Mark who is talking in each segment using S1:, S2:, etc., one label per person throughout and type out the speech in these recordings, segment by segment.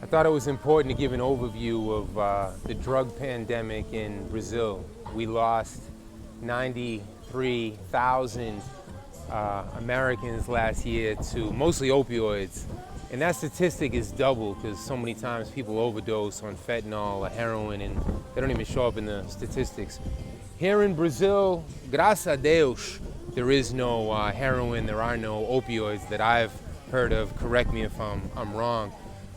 S1: I thought it was important to give an overview of the drug pandemic in Brazil. We lost 93,000 Americans last year to mostly opioids. And that statistic is double because so many times people overdose on fentanyl or heroin and they don't even show up in the statistics. Here in Brazil, graças a Deus, there is no heroin, there are no opioids that I've heard of. Correct me if I'm wrong.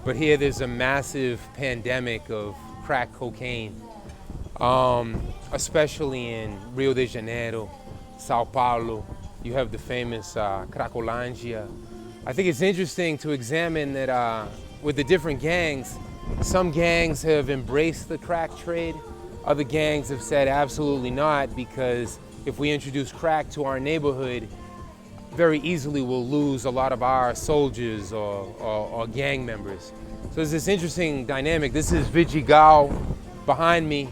S1: But here there's a massive pandemic of crack cocaine, especially in Rio de Janeiro, Sao Paulo. You have the famous Cracolândia. I think it's interesting to examine that with the different gangs, some gangs have embraced the crack trade. Other gangs have said absolutely not, because if we introduce crack to our neighborhood, very easily we'll lose a lot of our soldiers or gang members. So there's this interesting dynamic. This is Vidigal behind me.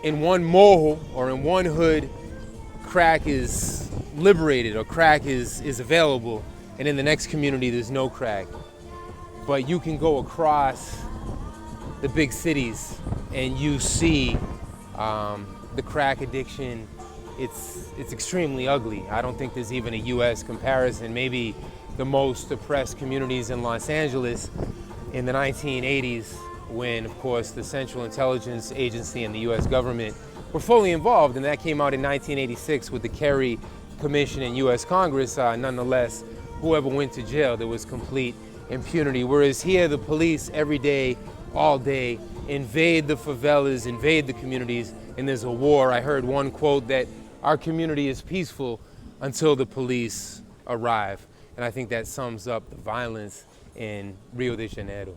S1: In one morro or in one hood, crack is liberated or crack is available, and in the next community there's no crack. But you can go across the big cities and you see the crack addiction. It's extremely ugly. I don't think there's even a US comparison. Maybe the most oppressed communities in Los Angeles in the 1980s, when of course the Central Intelligence Agency and the US government were fully involved, and that came out in 1986 with the Kerry Commission in US Congress. Nonetheless, whoever went to jail, there was complete impunity. Whereas here, the police every day, all day, invade the favelas, invade the communities, and there's a war. I heard one quote that our community is peaceful until the police arrive. And I think that sums up the violence in Rio de Janeiro.